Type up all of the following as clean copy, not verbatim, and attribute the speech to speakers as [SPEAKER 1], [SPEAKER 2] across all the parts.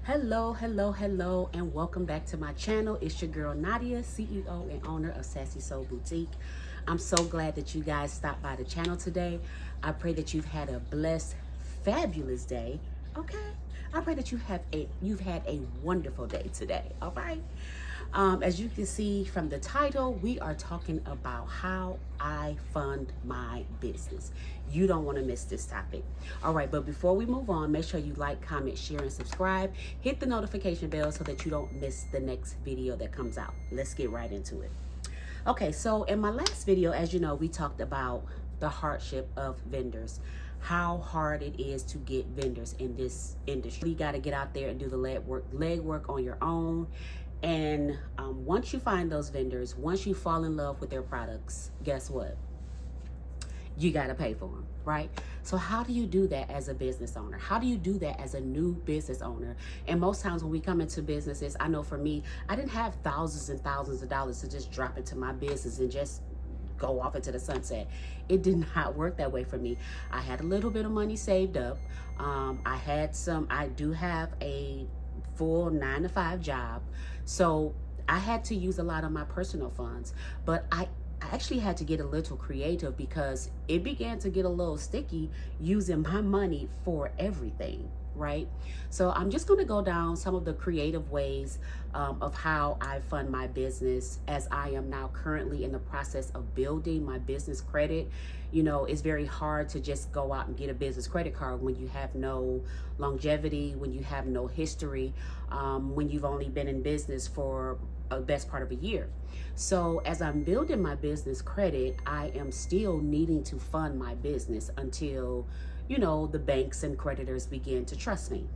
[SPEAKER 1] Hello, and welcome back to my channel. It's your girl Nadia, CEO and owner of SASSISoul Boutique. I'm so glad that you guys stopped by the channel today. I pray that you've had a blessed, fabulous day. Okay, I pray that you've had a wonderful day today. All right. As you can see from the title, we are talking about how I fund my business. You don't want to miss this topic. All right, but before we move on, make sure you like, comment, share, and subscribe. Hit the notification bell so that you don't miss the next video that comes out. Let's get right into it. Okay, so in my last video, as you know, we talked about the hardship of vendors, how hard it is to get vendors in this industry. You got to get out there and do the legwork on your own. And once you find those vendors, once you fall in love with their products, guess what? You got to pay for them, right? So how do you do that as a business owner? How do you do that as a new business owner? And most times when we come into businesses, I know for me, I didn't have thousands and thousands of dollars to just drop into my business and just go off into the sunset. It did not work that way for me. I had a little bit of money saved up. I do have a full 9-to-5 job. So I had to use a lot of my personal funds, but I actually had to get a little creative because it began to get a little sticky using my money for everything, right? So I'm just going to go down some of the creative ways of how I fund my business, as I am now currently in the process of building my business credit. You know, it's very hard to just go out and get a business credit card when you have no longevity, when you have no history, when you've only been in business for a best part of a year. So as I'm building my business credit, I am still needing to fund my business until, you know, the banks and creditors begin to trust me.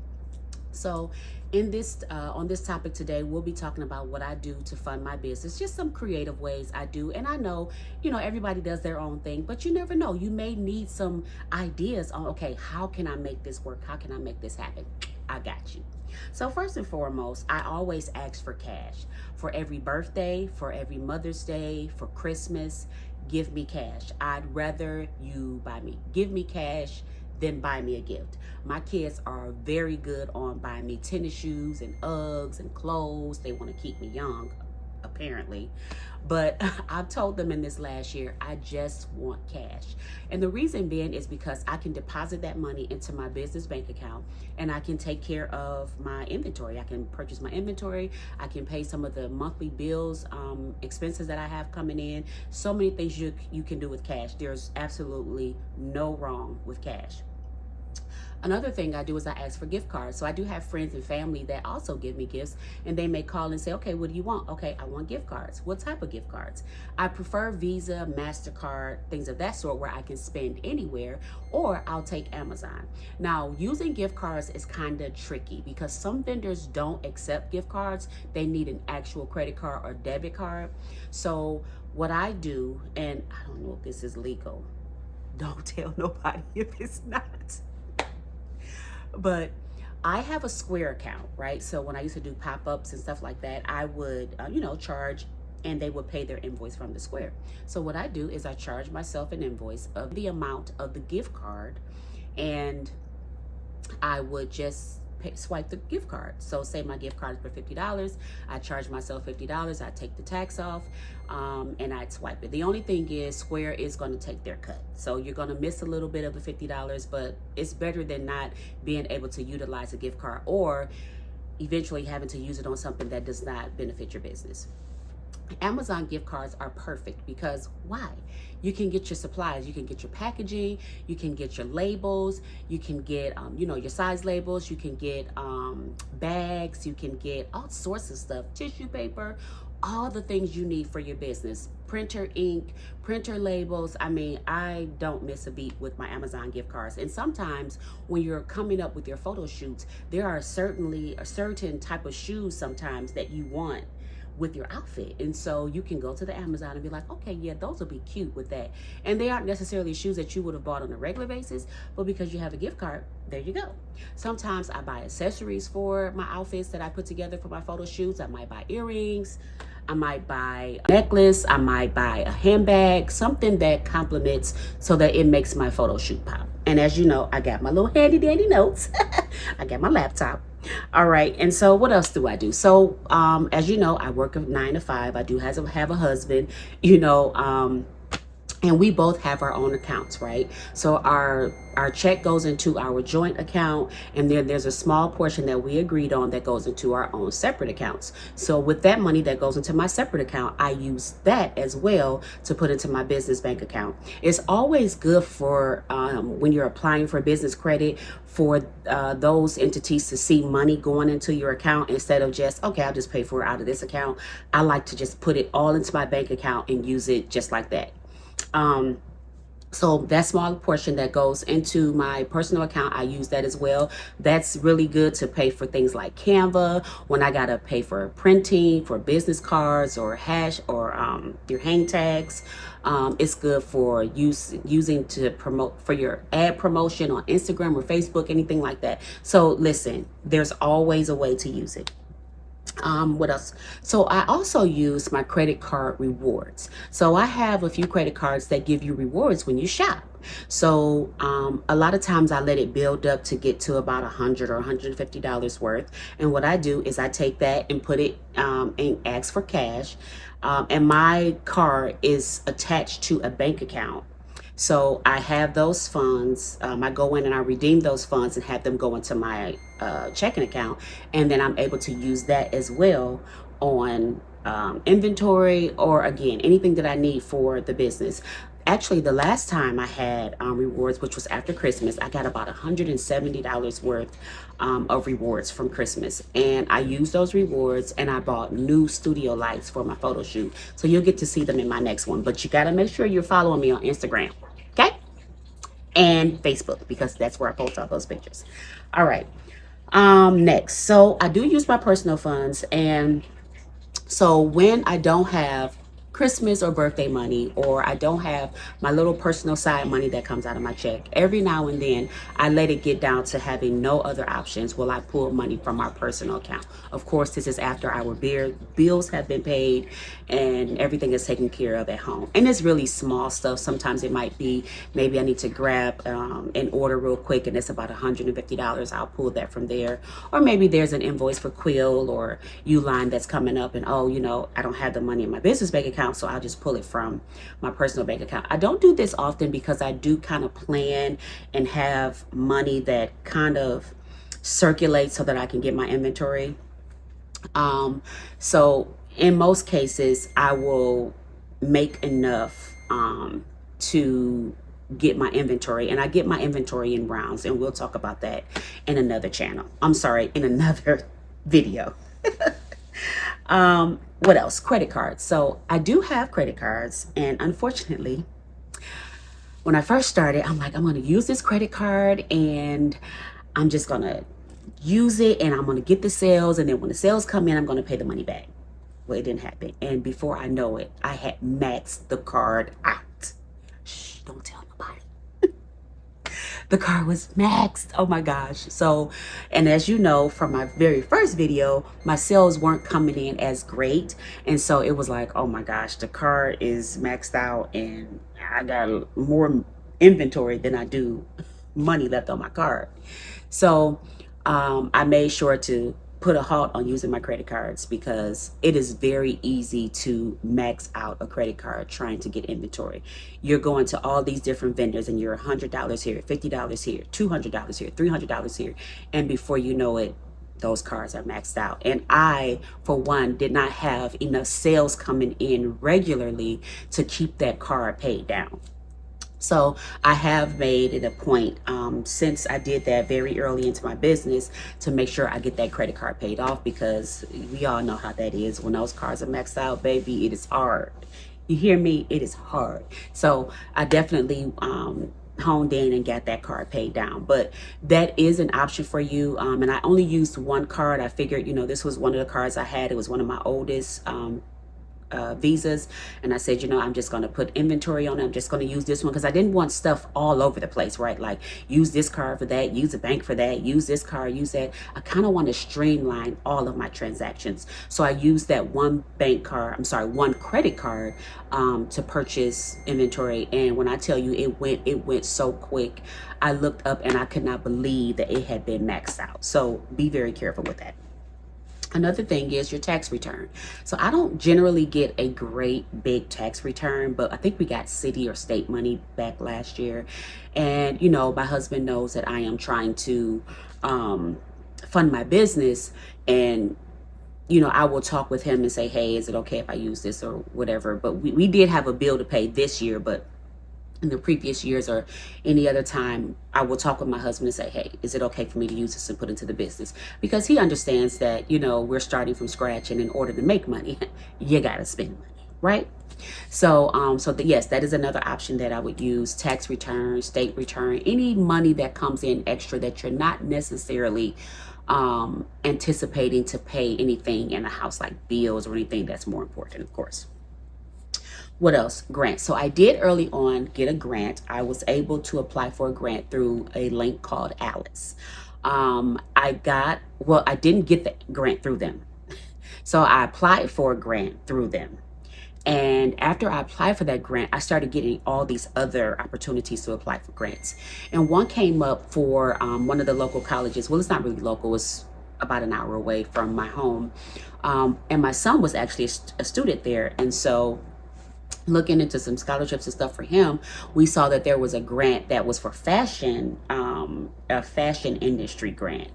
[SPEAKER 1] So in this on this topic today, we'll be talking about what I do to fund my business, just some creative ways I do. And I know, you know, everybody does their own thing, but you never know. You may need some ideas on, okay, how can I make this work? How can I make this happen? I got you. So first and foremost, I always ask for cash. For every birthday, for every Mother's Day, for Christmas, give me cash. I'd rather you give me cash than buy me a gift. My kids are very good on buying me tennis shoes and Uggs and clothes. They want to keep me young, apparently. But I've told them in this last year, I just want cash. And the reason being is because I can deposit that money into my business bank account and I can take care of my inventory. I can purchase my inventory. I can pay some of the monthly bills, expenses that I have coming in. So many things you can do with cash. There's absolutely no wrong with cash. Another thing I do is I ask for gift cards. So I do have friends and family that also give me gifts, and they may call and say, okay, what do you want? Okay, I want gift cards. What type of gift cards? I prefer Visa, MasterCard, things of that sort where I can spend anywhere, or I'll take Amazon. Now, using gift cards is kind of tricky because some vendors don't accept gift cards. They need an actual credit card or debit card. So what I do, and I don't know if this is legal. Don't tell nobody if it's not. But I have a Square account, right? So when I used to do pop-ups and stuff like that, I would, charge, and they would pay their invoice from the Square. So what I do is I charge myself an invoice of the amount of the gift card, and I would just swipe the gift card. So say my gift card is for $50, I charge myself $50, I take the tax off, and I'd swipe it. The only thing is Square is going to take their cut. So you're going to miss a little bit of the $50, but it's better than not being able to utilize a gift card or eventually having to use it on something that does not benefit your business. Amazon gift cards are perfect because why? You can get your supplies, you can get your packaging, you can get your labels, you can get your size labels, you can get bags, you can get all sorts of stuff, tissue paper, all the things you need for your business, printer ink, printer labels. I mean, I don't miss a beat with my Amazon gift cards. And sometimes when you're coming up with your photo shoots, there are certainly a certain type of shoes sometimes that you want with your outfit, and so you can go to the Amazon and be like, okay, yeah, those will be cute with that. And they aren't necessarily shoes that you would have bought on a regular basis, but because you have a gift card, there you go. Sometimes I buy accessories for my outfits that I put together for my photo shoots. I might buy earrings, I might buy a necklace, I might buy a handbag, something that complements so that it makes my photo shoot pop. And as you know, I got my little handy dandy notes. I got my laptop. All right. And so what else do I do? So, as you know, I work a 9 to 5. I do have a husband, you know, and we both have our own accounts, right? So our check goes into our joint account, and then there's a small portion that we agreed on that goes into our own separate accounts. So with that money that goes into my separate account, I use that as well to put into my business bank account. It's always good for when you're applying for business credit for those entities to see money going into your account instead of just, okay, I'll just pay for it out of this account. I like to just put it all into my bank account and use it just like that. So that small portion that goes into my personal account, I use that as well. That's really good to pay for things like Canva, when I gotta pay for printing, for business cards or hash or your hang tags. It's good for using to promote for your ad promotion on Instagram or Facebook, anything like that. So listen, there's always a way to use it. What else? So I also use my credit card rewards. So I have a few credit cards that give you rewards when you shop. So a lot of times I let it build up to get to about $100 or $150 worth. And what I do is I take that and put it and ask for cash. And my card is attached to a bank account. So I have those funds. I go in and I redeem those funds and have them go into my checking account. And then I'm able to use that as well on inventory or, again, anything that I need for the business. Actually, the last time I had rewards, which was after Christmas, I got about $170 worth of rewards from Christmas. And I used those rewards and I bought new studio lights for my photo shoot. So you'll get to see them in my next one. But you got to make sure you're following me on Instagram, okay? And Facebook, because that's where I post all those pictures. All right. Next. So I do use my personal funds. And so when I don't have Christmas or birthday money, or I don't have my little personal side money that comes out of my check, every now and then I let it get down to having no other options while I pull money from our personal account. Of course, this is after our bills have been paid and everything is taken care of at home. And it's really small stuff. Sometimes it might be, maybe I need to grab an order real quick and it's about $150. I'll pull that from there. Or maybe there's an invoice for Quill or Uline that's coming up, and oh, you know, I don't have the money in my business bank account, so I'll just pull it from my personal bank account. I don't do this often because I do kind of plan and have money that kind of circulates so that I can get my inventory. So in most cases, I will make enough to get my inventory, and I get my inventory in rounds, and we'll talk about that in another channel. I'm sorry, in another video. What else? Credit cards. So I do have credit cards, and unfortunately, when I first started, I'm like, I'm going to use this credit card and I'm just going to use it and I'm going to get the sales. And then when the sales come in, I'm going to pay the money back. Well, it didn't happen. And before I know it, I had maxed the card out. Shh, don't tell nobody. The card was maxed. Oh my gosh. So, and as you know from my very first video, my sales weren't coming in as great. And so it was like, oh my gosh, the card is maxed out and I got more inventory than I do money left on my card. So I made sure to put a halt on using my credit cards because it is very easy to max out a credit card trying to get inventory. You're going to all these different vendors and you're $100 here, $50 here, $200 here, $300 here. And before you know it, those cards are maxed out. And I, for one, did not have enough sales coming in regularly to keep that card paid down. So I have made it a point since I did that very early into my business to make sure I get that credit card paid off, because we all know how that is. When those cards are maxed out, baby, it is hard. You hear me? It is hard. So I definitely honed in and got that card paid down. But that is an option for you. And I only used one card. I figured, you know, this was one of the cards I had. It was one of my oldest visas, and I said, you know, I'm just going to put inventory on it. I'm just going to use this one because I didn't want stuff all over the place, right? Like use this card for that, use a bank for that, use this card, use that. I kind of want to streamline all of my transactions. So I used that one one credit card to purchase inventory. And when I tell you it went so quick, I looked up and I could not believe that it had been maxed out. So be very careful with that. Another thing is your tax return. So I don't generally get a great big tax return, but I think we got city or state money back last year. And, you know, my husband knows that I am trying to fund my business. And, you know, I will talk with him and say, hey, is it okay if I use this or whatever? But we did have a bill to pay this year, but in the previous years or any other time, I will talk with my husband and say, hey, is it okay for me to use this and put into the business? Because he understands that, you know, we're starting from scratch, and in order to make money, you got to spend money, right? So, yes, that is another option that I would use: tax return, state return, any money that comes in extra that you're not necessarily anticipating to pay anything in the house, like bills or anything that's more important, of course. What else? Grants. So I did early on get a grant. I was able to apply for a grant through a link called Alice. I didn't get the grant through them. So I applied for a grant through them. And after I applied for that grant, I started getting all these other opportunities to apply for grants. And one came up for one of the local colleges. Well, it's not really local. It's about an hour away from my home. And my son was actually a student there. And so looking into some scholarships and stuff for him, we saw that there was a grant that was for fashion, a fashion industry grant,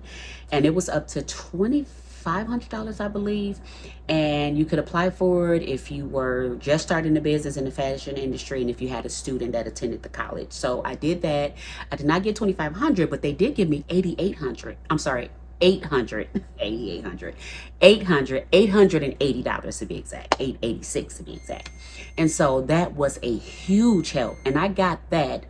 [SPEAKER 1] and it was up to $2,500, I believe, and you could apply for it if you were just starting a business in the fashion industry and if you had a student that attended the college. So I did that. I did not get $2,500, but they did give me $8,800. I'm sorry, $880 to be exact, $886 to be exact. And so that was a huge help. And I got that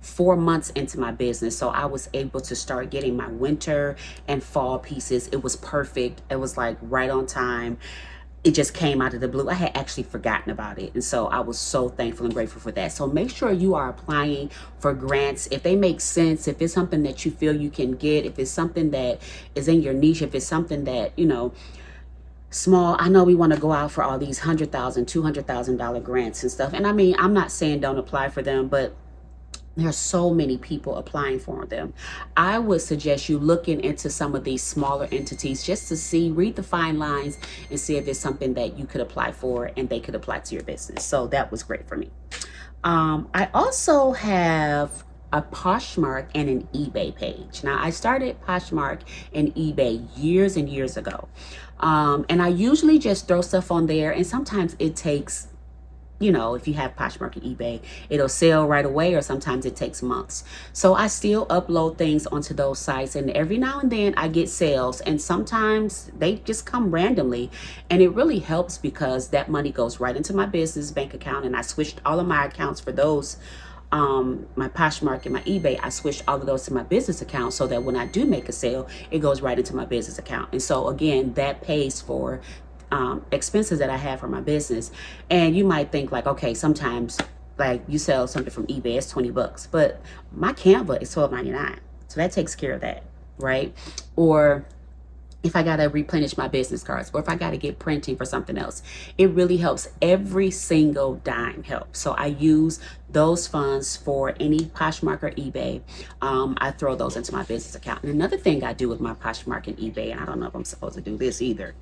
[SPEAKER 1] 4 months into my business. So I was able to start getting my winter and fall pieces. It was perfect. It was like right on time. It just came out of the blue. I had actually forgotten about it. And so I was so thankful and grateful for that. So make sure you are applying for grants. If they make sense, if it's something that you feel you can get, if it's something that is in your niche, if it's something that, you know, small. I know we want to go out for all these $100,000, $200,000 grants and stuff. And I mean, I'm not saying don't apply for them, but there's so many people applying for them. I would suggest you looking into some of these smaller entities just to see, read the fine lines and see if it's something that you could apply for and they could apply to your business. So that was great for me. I also have a Poshmark and an eBay page. Now I started Poshmark and eBay years and years ago. And I usually just throw stuff on there, and sometimes it takes, you know, if you have Poshmark and eBay, it'll sell right away, or sometimes it takes months. So I still upload things onto those sites, and every now and then I get sales, and sometimes they just come randomly, and it really helps because that money goes right into my business bank account. And I switched all of my accounts for those, my Poshmark and my eBay. I switched all of those to my business account so that when I do make a sale, it goes right into my business account. And so again, that pays for expenses that I have for my business. And you might think like, okay, sometimes like you sell something from eBay, it's $20, but my Canva is $12.99. So that takes care of that, right? Or if I got to replenish my business cards, or if I got to get printing for something else, it really helps. Every single dime helps. So I use those funds for any Poshmark or eBay. I throw those into my business account. And another thing I do with my Poshmark and eBay, and I don't know if I'm supposed to do this either,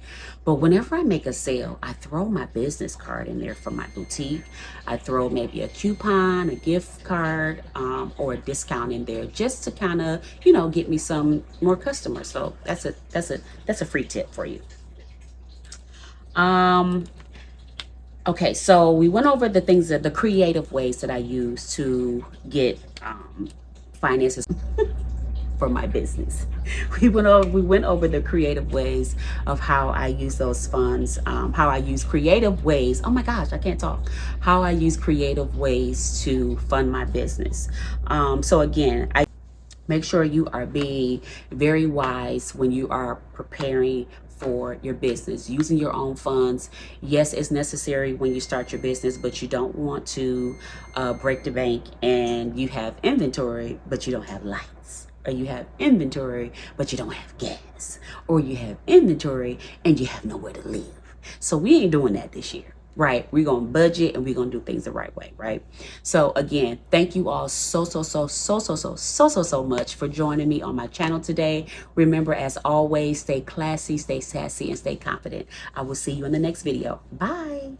[SPEAKER 1] but whenever I make a sale, I throw my business card in there for my boutique. I throw maybe a coupon, a gift card, or a discount in there just to kind of, you know, get me some more customers. So that's a free tip for you. Okay, so we went over the things that the creative ways that I use to get finances for my business. We went over the creative ways of how I use those funds, how I use creative ways. Oh my gosh, I can't talk. How I use creative ways to fund my business. So again, Make sure you are being very wise when you are preparing for your business, using your own funds. Yes, it's necessary when you start your business, but you don't want to break the bank and you have inventory, but you don't have lights. Or you have inventory, but you don't have gas. Or you have inventory and you have nowhere to live. So we ain't doing that this year. Right, we're gonna budget and we're gonna do things the right way, right? So again, thank you all so much for joining me on my channel today. Remember, as always, stay classy, stay sassy, and stay confident. I will see you in the next video. Bye.